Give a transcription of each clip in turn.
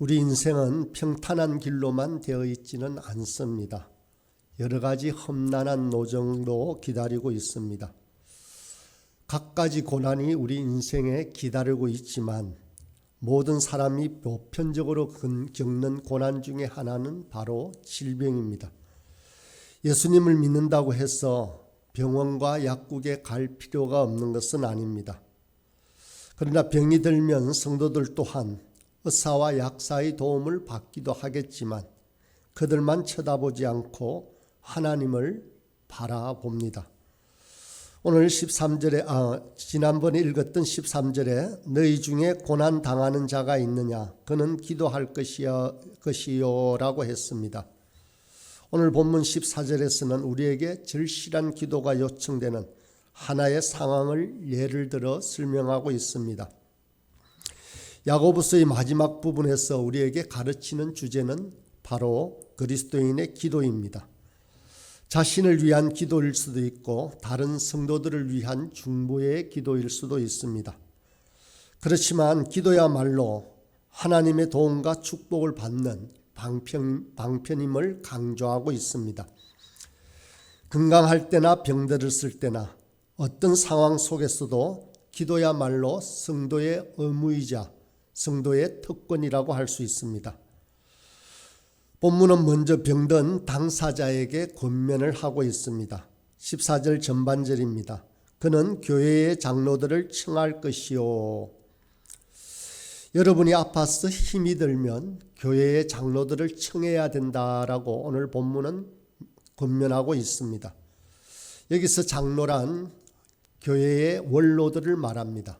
우리 인생은 평탄한 길로만 되어 있지는 않습니다. 여러 가지 험난한 노정도 기다리고 있습니다. 갖가지 고난이 우리 인생에 기다리고 있지만 모든 사람이 보편적으로 겪는 고난 중에 하나는 바로 질병입니다. 예수님을 믿는다고 해서 병원과 약국에 갈 필요가 없는 것은 아닙니다. 그러나 병이 들면 성도들 또한 의사와 약사의 도움을 받기도 하겠지만 그들만 쳐다보지 않고 하나님을 바라봅니다. 오늘 13절에 지난번에 읽었던 13절에 너희 중에 고난 당하는 자가 있느냐 그는 기도할 것이요 라고 했습니다. 오늘 본문 14절에서는 우리에게 절실한 기도가 요청되는 하나의 상황을 예를 들어 설명하고 있습니다. 야고보서의 마지막 부분에서 우리에게 가르치는 주제는 바로 그리스도인의 기도입니다. 자신을 위한 기도일 수도 있고 다른 성도들을 위한 중보의 기도일 수도 있습니다. 그렇지만 기도야말로 하나님의 도움과 축복을 받는 방편임을 강조하고 있습니다. 건강할 때나 병들었을 때나 어떤 상황 속에서도 기도야말로 성도의 의무이자 성도의 특권이라고 할 수 있습니다. 본문은 먼저 병든 당사자에게 권면을 하고 있습니다. 14절 전반절입니다. 그는 교회의 장로들을 청할 것이요. 여러분이 아파서 힘이 들면 교회의 장로들을 청해야 된다라고 오늘 본문은 권면하고 있습니다. 여기서 장로란 교회의 원로들을 말합니다.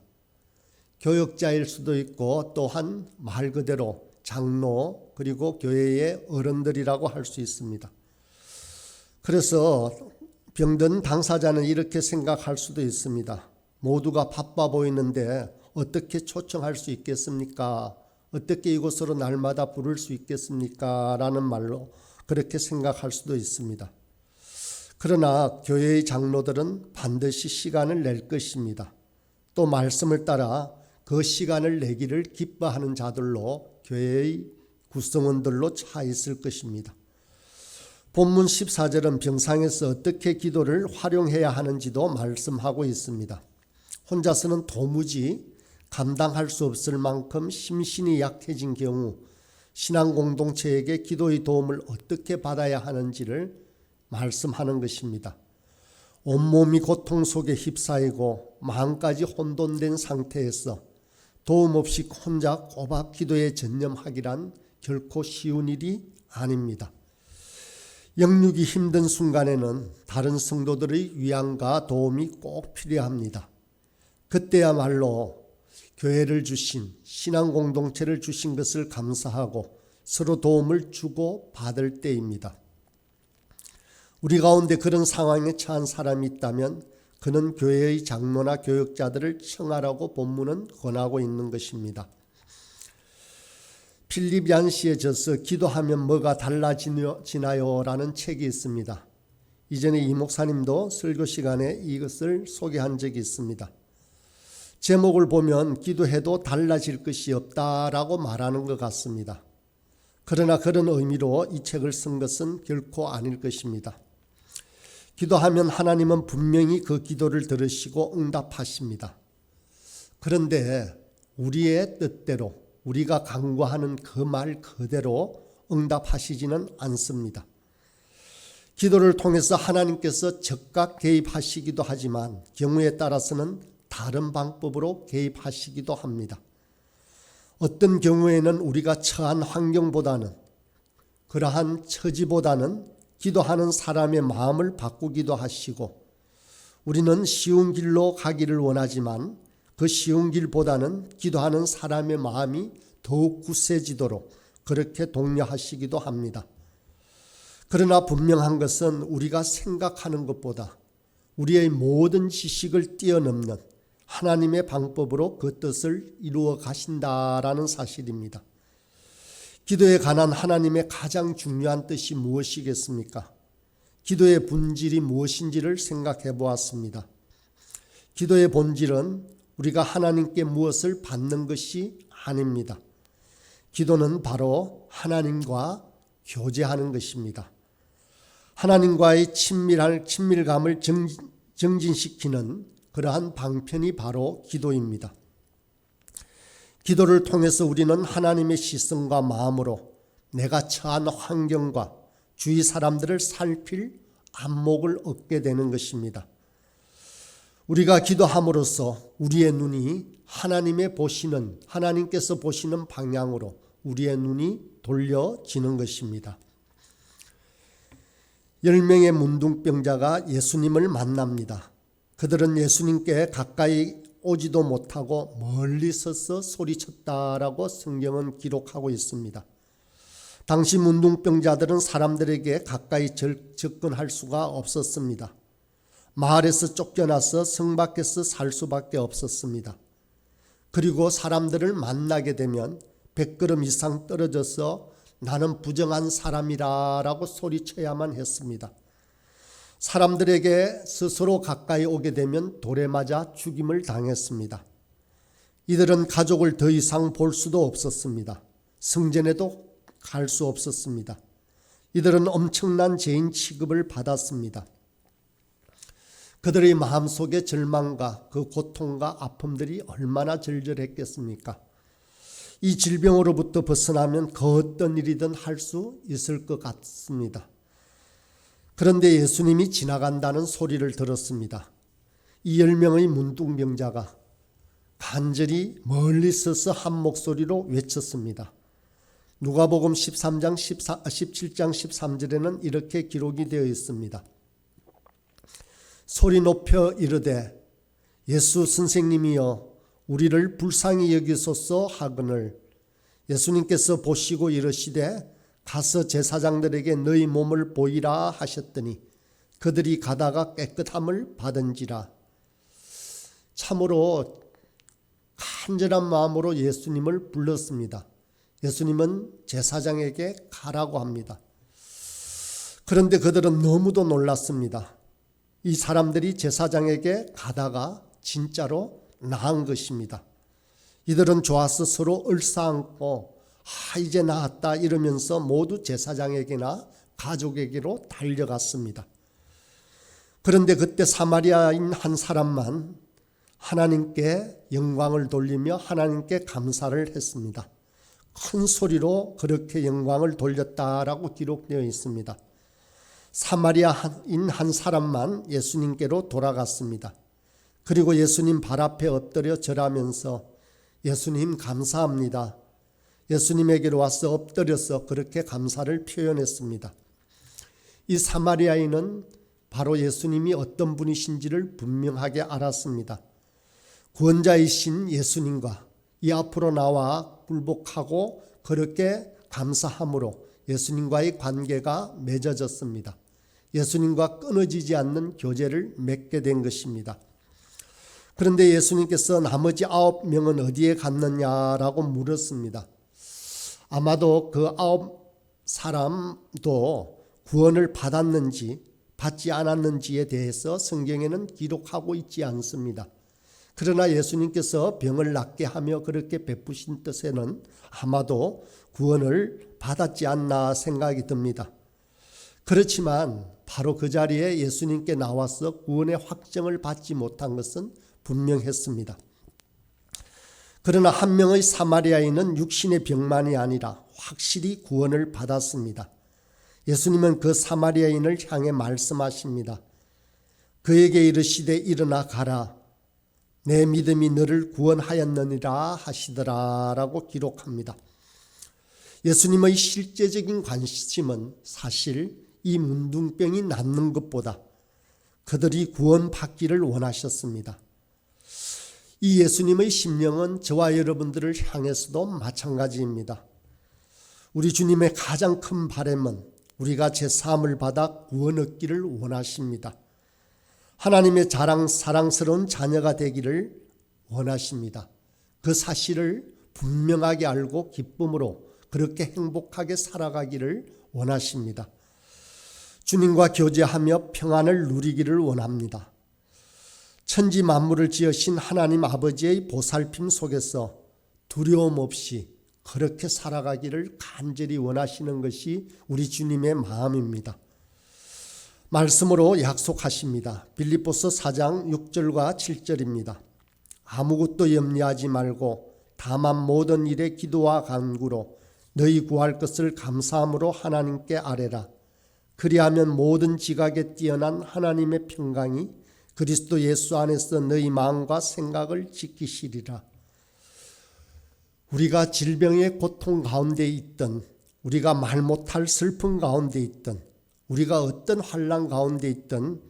교역자일 수도 있고 또한 말 그대로 장로 그리고 교회의 어른들이라고 할 수 있습니다. 그래서 병든 당사자는 이렇게 생각할 수도 있습니다. 모두가 바빠 보이는데 어떻게 초청할 수 있겠습니까? 어떻게 이곳으로 날마다 부를 수 있겠습니까? 라는 말로 그렇게 생각할 수도 있습니다. 그러나 교회의 장로들은 반드시 시간을 낼 것입니다. 또 말씀을 따라 그 시간을 내기를 기뻐하는 자들로 교회의 구성원들로 차 있을 것입니다. 본문 14절은 병상에서 어떻게 기도를 활용해야 하는지도 말씀하고 있습니다. 혼자서는 도무지 감당할 수 없을 만큼 심신이 약해진 경우 신앙 공동체에게 기도의 도움을 어떻게 받아야 하는지를 말씀하는 것입니다. 온몸이 고통 속에 휩싸이고 마음까지 혼돈된 상태에서 도움 없이 혼자 꼬박 기도에 전념하기란 결코 쉬운 일이 아닙니다. 영육이 힘든 순간에는 다른 성도들의 위안과 도움이 꼭 필요합니다. 그때야말로 교회를 주신 신앙 공동체를 주신 것을 감사하고 서로 도움을 주고 받을 때입니다. 우리 가운데 그런 상황에 처한 사람이 있다면 그는 교회의 장로나 교역자들을 청하라고 본문은 권하고 있는 것입니다. 필립 얀시의 저서 기도하면 뭐가 달라지나요? 라는 책이 있습니다. 이전에 이 목사님도 설교 시간에 이것을 소개한 적이 있습니다. 제목을 보면 기도해도 달라질 것이 없다라고 말하는 것 같습니다. 그러나 그런 의미로 이 책을 쓴 것은 결코 아닐 것입니다. 기도하면 하나님은 분명히 그 기도를 들으시고 응답하십니다. 그런데 우리의 뜻대로 우리가 간구하는 그 말 그대로 응답하시지는 않습니다. 기도를 통해서 하나님께서 즉각 개입하시기도 하지만 경우에 따라서는 다른 방법으로 개입하시기도 합니다. 어떤 경우에는 우리가 처한 환경보다는 그러한 처지보다는 기도하는 사람의 마음을 바꾸기도 하시고 우리는 쉬운 길로 가기를 원하지만 그 쉬운 길보다는 기도하는 사람의 마음이 더욱 굳세지도록 그렇게 독려하시기도 합니다. 그러나 분명한 것은 우리가 생각하는 것보다 우리의 모든 지식을 뛰어넘는 하나님의 방법으로 그 뜻을 이루어 가신다라는 사실입니다. 기도에 관한 하나님의 가장 중요한 뜻이 무엇이겠습니까? 기도의 본질이 무엇인지를 생각해 보았습니다. 기도의 본질은 우리가 하나님께 무엇을 받는 것이 아닙니다. 기도는 바로 하나님과 교제하는 것입니다. 하나님과의 친밀감을 정진시키는 그러한 방편이 바로 기도입니다. 기도를 통해서 우리는 하나님의 시선과 마음으로 내가 처한 환경과 주위 사람들을 살필 안목을 얻게 되는 것입니다. 우리가 기도함으로써 우리의 눈이 하나님께서 보시는 방향으로 우리의 눈이 돌려지는 것입니다. 10명의 문둥병자가 예수님을 만납니다. 그들은 예수님께 가까이 오지도 못하고 멀리 서서 소리쳤다라고 성경은 기록하고 있습니다. 당시 문둥병자들은 사람들에게 가까이 접근할 수가 없었습니다. 마을에서 쫓겨나서 성 밖에서 살 수밖에 없었습니다. 그리고 사람들을 만나게 되면 100걸음 이상 떨어져서 나는 부정한 사람이라고 소리쳐야만 했습니다. 사람들에게 스스로 가까이 오게 되면 돌에 맞아 죽임을 당했습니다. 이들은 가족을 더 이상 볼 수도 없었습니다. 성전에도 갈 수 없었습니다. 이들은 엄청난 죄인 취급을 받았습니다. 그들의 마음속의 절망과 그 고통과 아픔들이 얼마나 절절했겠습니까? 이 질병으로부터 벗어나면 그 어떤 일이든 할 수 있을 것 같습니다. 그런데 예수님이 지나간다는 소리를 들었습니다. 이 10명의 문둥병자가 간절히 멀리 서서 한 목소리로 외쳤습니다. 누가복음 17장 13절에는 이렇게 기록이 되어 있습니다. 소리 높여 이르되 예수 선생님이여 우리를 불쌍히 여기소서 하거늘 예수님께서 보시고 이르시되 가서 제사장들에게 너희 몸을 보이라 하셨더니 그들이 가다가 깨끗함을 받은지라. 참으로 간절한 마음으로 예수님을 불렀습니다. 예수님은 제사장에게 가라고 합니다. 그런데 그들은 너무도 놀랐습니다. 이 사람들이 제사장에게 가다가 진짜로 나은 것입니다. 이들은 좋아서 서로 얼싸안고 이제 나았다 이러면서 모두 제사장에게나 가족에게로 달려갔습니다. 그런데 그때 사마리아인 한 사람만 하나님께 영광을 돌리며 하나님께 감사를 했습니다. 큰 소리로 그렇게 영광을 돌렸다라고 기록되어 있습니다. 사마리아인 한 사람만 예수님께로 돌아갔습니다. 그리고 예수님 발 앞에 엎드려 절하면서 예수님 감사합니다. 예수님에게로 와서 엎드려서 그렇게 감사를 표현했습니다. 이 사마리아인은 바로 예수님이 어떤 분이신지를 분명하게 알았습니다. 구원자이신 예수님과 이 앞으로 나와 굴복하고 그렇게 감사함으로 예수님과의 관계가 맺어졌습니다. 예수님과 끊어지지 않는 교제를 맺게 된 것입니다. 그런데 예수님께서 나머지 9명은 어디에 갔느냐라고 물었습니다. 아마도 그 9사람도 구원을 받았는지 받지 않았는지에 대해서 성경에는 기록하고 있지 않습니다. 그러나 예수님께서 병을 낫게 하며 그렇게 베푸신 뜻에는 아마도 구원을 받았지 않나 생각이 듭니다. 그렇지만 바로 그 자리에 예수님께 나와서 구원의 확정을 받지 못한 것은 분명했습니다. 그러나 한 명의 사마리아인은 육신의 병만이 아니라 확실히 구원을 받았습니다. 예수님은 그 사마리아인을 향해 말씀하십니다. 그에게 이르시되 일어나 가라. 내 믿음이 너를 구원하였느니라 하시더라라고 기록합니다. 예수님의 실제적인 관심은 사실 이 문둥병이 낫는 것보다 그들이 구원받기를 원하셨습니다. 이 예수님의 심령은 저와 여러분들을 향해서도 마찬가지입니다. 우리 주님의 가장 큰 바람은 우리가 제사함을 받아 구원 얻기를 원하십니다. 하나님의 사랑스러운 자녀가 되기를 원하십니다. 그 사실을 분명하게 알고 기쁨으로 그렇게 행복하게 살아가기를 원하십니다. 주님과 교제하며 평안을 누리기를 원합니다. 천지 만물을 지으신 하나님 아버지의 보살핌 속에서 두려움 없이 그렇게 살아가기를 간절히 원하시는 것이 우리 주님의 마음입니다. 말씀으로 약속하십니다. 빌립보서 4장 6절과 7절입니다. 아무것도 염려하지 말고 다만 모든 일에 기도와 간구로 너희 구할 것을 감사함으로 하나님께 아뢰라. 그리하면 모든 지각에 뛰어난 하나님의 평강이 그리스도 예수 안에서 너희 마음과 생각을 지키시리라. 우리가 질병의 고통 가운데 있든, 우리가 말 못할 슬픔 가운데 있든, 우리가 어떤 환난 가운데 있든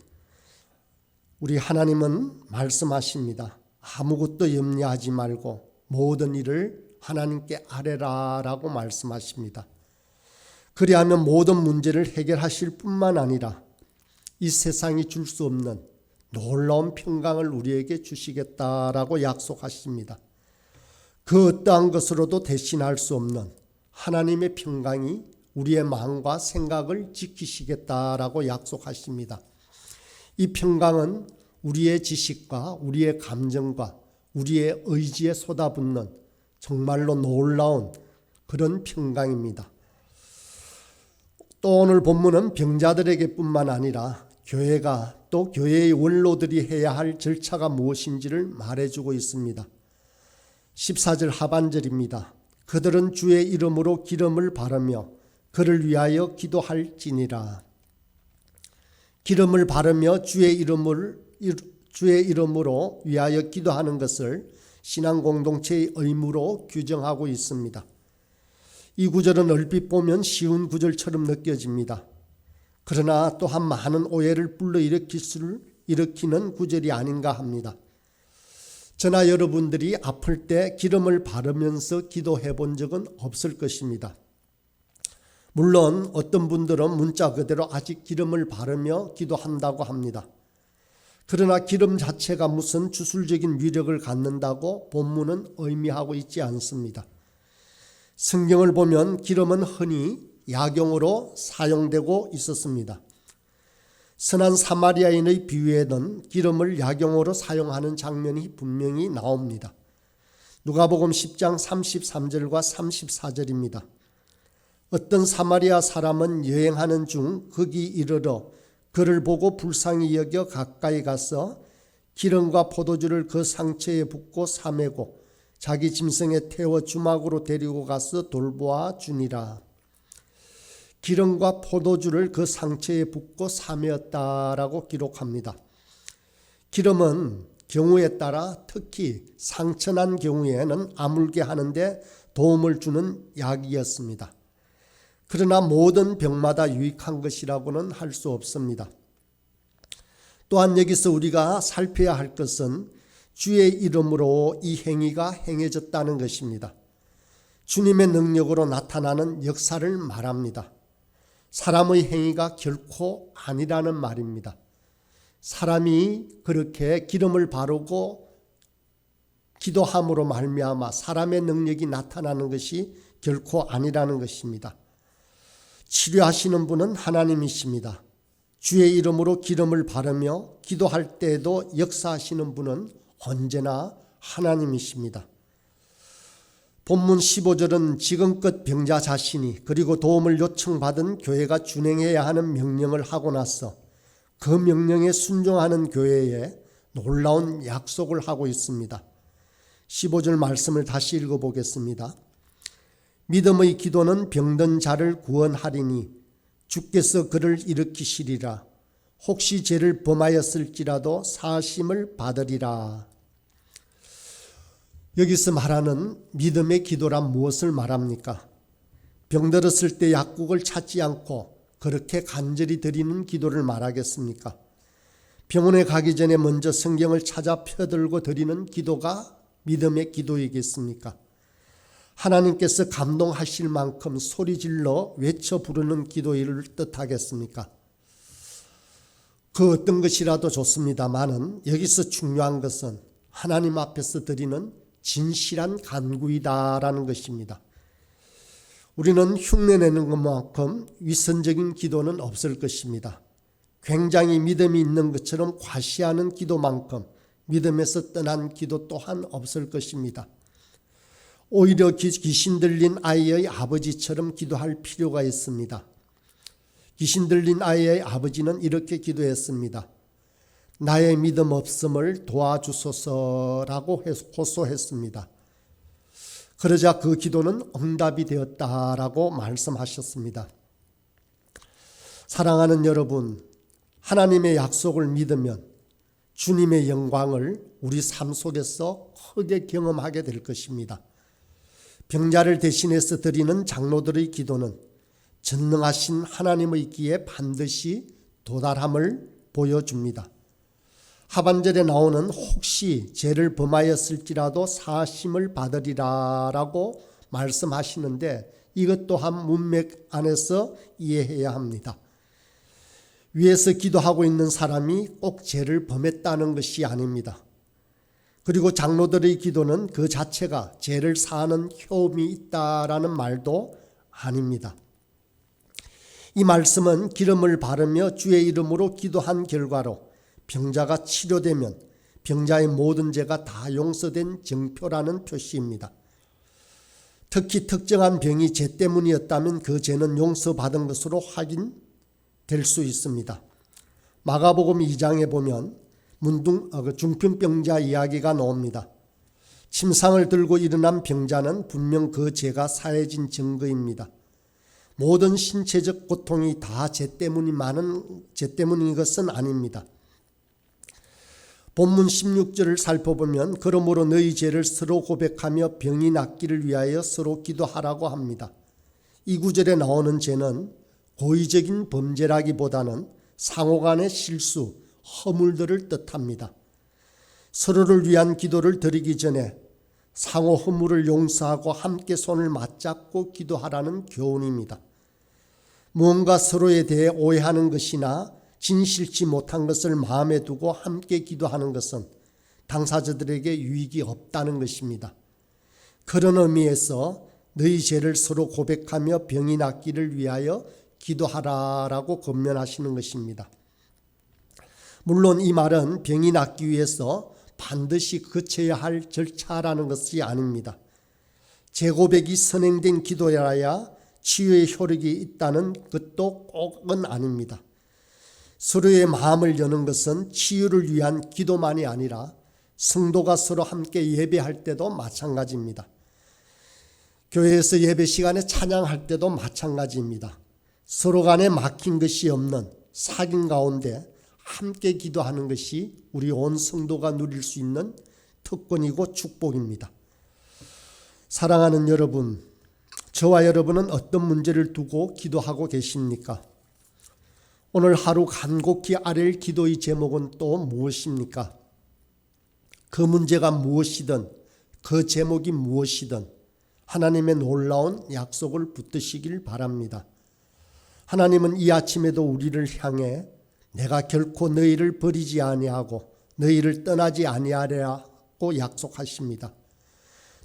우리 하나님은 말씀하십니다. 아무것도 염려하지 말고 모든 일을 하나님께 아뢰라 라고 말씀하십니다. 그리하면 모든 문제를 해결하실 뿐만 아니라 이 세상이 줄 수 없는 놀라운 평강을 우리에게 주시겠다라고 약속하십니다. 그 어떠한 것으로도 대신할 수 없는 하나님의 평강이 우리의 마음과 생각을 지키시겠다라고 약속하십니다. 이 평강은 우리의 지식과 우리의 감정과 우리의 의지에 쏟아붓는 정말로 놀라운 그런 평강입니다. 또 오늘 본문은 병자들에게 뿐만 아니라 교회가 또 교회의 원로들이 해야 할 절차가 무엇인지를 말해주고 있습니다. 14절 하반절입니다. 그들은 주의 이름으로 기름을 바르며 그를 위하여 기도할지니라. 기름을 바르며 주의 이름으로 위하여 기도하는 것을 신앙 공동체의 의무로 규정하고 있습니다. 이 구절은 얼핏 보면 쉬운 구절처럼 느껴집니다. 그러나 또한 많은 오해를 불러일으키는 구절이 아닌가 합니다. 저나 여러분들이 아플 때 기름을 바르면서 기도해 본 적은 없을 것입니다. 물론 어떤 분들은 문자 그대로 아직 기름을 바르며 기도한다고 합니다. 그러나 기름 자체가 무슨 주술적인 위력을 갖는다고 본문은 의미하고 있지 않습니다. 성경을 보면 기름은 흔히 약용으로 사용되고 있었습니다. 선한 사마리아인의 비유에는 기름을 약용으로 사용하는 장면이 분명히 나옵니다. 누가복음 10장 33절과 34절입니다. 어떤 사마리아 사람은 여행하는 중 거기 이르러 그를 보고 불쌍히 여겨 가까이 가서 기름과 포도주를 그 상처에 붓고 사매고 자기 짐승에 태워 주막으로 데리고 가서 돌보아 주니라. 기름과 포도주를 그 상처에 붓고 사매었다라고 기록합니다. 기름은 경우에 따라 특히 상처난 경우에는 아물게 하는데 도움을 주는 약이었습니다. 그러나 모든 병마다 유익한 것이라고는 할 수 없습니다. 또한 여기서 우리가 살펴야 할 것은 주의 이름으로 이 행위가 행해졌다는 것입니다. 주님의 능력으로 나타나는 역사를 말합니다. 사람의 행위가 결코 아니라는 말입니다. 사람이 그렇게 기름을 바르고 기도함으로 말미암아 사람의 능력이 나타나는 것이 결코 아니라는 것입니다. 치료하시는 분은 하나님이십니다. 주의 이름으로 기름을 바르며 기도할 때에도 역사하시는 분은 언제나 하나님이십니다. 본문 15절은 지금껏 병자 자신이 그리고 도움을 요청받은 교회가 준행해야 하는 명령을 하고 나서 그 명령에 순종하는 교회에 놀라운 약속을 하고 있습니다. 15절 말씀을 다시 읽어보겠습니다. 믿음의 기도는 병든 자를 구원하리니 주께서 그를 일으키시리라. 혹시 죄를 범하였을지라도 사하심을 받으리라. 여기서 말하는 믿음의 기도란 무엇을 말합니까? 병들었을 때 약국을 찾지 않고 그렇게 간절히 드리는 기도를 말하겠습니까? 병원에 가기 전에 먼저 성경을 찾아 펴들고 드리는 기도가 믿음의 기도이겠습니까? 하나님께서 감동하실 만큼 소리질러 외쳐 부르는 기도를 뜻하겠습니까? 그 어떤 것이라도 좋습니다마는 여기서 중요한 것은 하나님 앞에서 드리는 진실한 간구이다라는 것입니다. 우리는 흉내내는 것만큼 위선적인 기도는 없을 것입니다. 굉장히 믿음이 있는 것처럼 과시하는 기도만큼 믿음에서 떠난 기도 또한 없을 것입니다. 오히려 귀신 들린 아이의 아버지처럼 기도할 필요가 있습니다. 귀신 들린 아이의 아버지는 이렇게 기도했습니다. 나의 믿음 없음을 도와주소서라고 호소했습니다. 그러자 그 기도는 응답이 되었다라고 말씀하셨습니다. 사랑하는 여러분, 하나님의 약속을 믿으면 주님의 영광을 우리 삶 속에서 크게 경험하게 될 것입니다. 병자를 대신해서 드리는 장로들의 기도는 전능하신 하나님의 귀에 반드시 도달함을 보여줍니다. 하반절에 나오는 혹시 죄를 범하였을지라도 사심을 받으리라라고 말씀하시는데 이것 또한 문맥 안에서 이해해야 합니다. 위에서 기도하고 있는 사람이 꼭 죄를 범했다는 것이 아닙니다. 그리고 장로들의 기도는 그 자체가 죄를 사하는 효험이 있다라는 말도 아닙니다. 이 말씀은 기름을 바르며 주의 이름으로 기도한 결과로 병자가 치료되면 병자의 모든 죄가 다 용서된 증표라는 표시입니다. 특히 특정한 병이 죄 때문이었다면 그 죄는 용서받은 것으로 확인될 수 있습니다. 마가복음 2장에 보면 중풍병자 이야기가 나옵니다. 침상을 들고 일어난 병자는 분명 그 죄가 사해진 증거입니다. 모든 신체적 고통이 다 죄 때문인 것은 아닙니다. 본문 16절을 살펴보면 그러므로 너희 죄를 서로 고백하며 병이 낫기를 위하여 서로 기도하라고 합니다. 이 구절에 나오는 죄는 고의적인 범죄라기보다는 상호간의 실수, 허물들을 뜻합니다. 서로를 위한 기도를 드리기 전에 상호 허물을 용서하고 함께 손을 맞잡고 기도하라는 교훈입니다. 무언가 서로에 대해 오해하는 것이나 진실치 못한 것을 마음에 두고 함께 기도하는 것은 당사자들에게 유익이 없다는 것입니다. 그런 의미에서 너희 죄를 서로 고백하며 병이 낫기를 위하여 기도하라라고 권면하시는 것입니다. 물론 이 말은 병이 낫기 위해서 반드시 거쳐야 할 절차라는 것이 아닙니다. 재고백이 선행된 기도여야 치유의 효력이 있다는 것도 꼭은 아닙니다. 서로의 마음을 여는 것은 치유를 위한 기도만이 아니라 성도가 서로 함께 예배할 때도 마찬가지입니다. 교회에서 예배 시간에 찬양할 때도 마찬가지입니다. 서로 간에 막힌 것이 없는 사귐 가운데 함께 기도하는 것이 우리 온 성도가 누릴 수 있는 특권이고 축복입니다. 사랑하는 여러분, 저와 여러분은 어떤 문제를 두고 기도하고 계십니까? 오늘 하루 간곡히 아랠 기도의 제목은 또 무엇입니까? 그 문제가 무엇이든 그 제목이 무엇이든 하나님의 놀라운 약속을 붙드시길 바랍니다. 하나님은 이 아침에도 우리를 향해 내가 결코 너희를 버리지 아니하고 너희를 떠나지 아니하리라고 약속하십니다.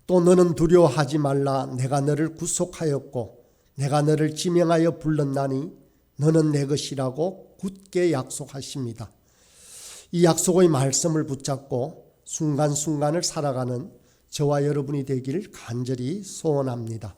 또 너는 두려워하지 말라. 내가 너를 구속하였고 내가 너를 지명하여 불렀나니 너는 내 것이라고 굳게 약속하십니다. 이 약속의 말씀을 붙잡고 순간순간을 살아가는 저와 여러분이 되기를 간절히 소원합니다.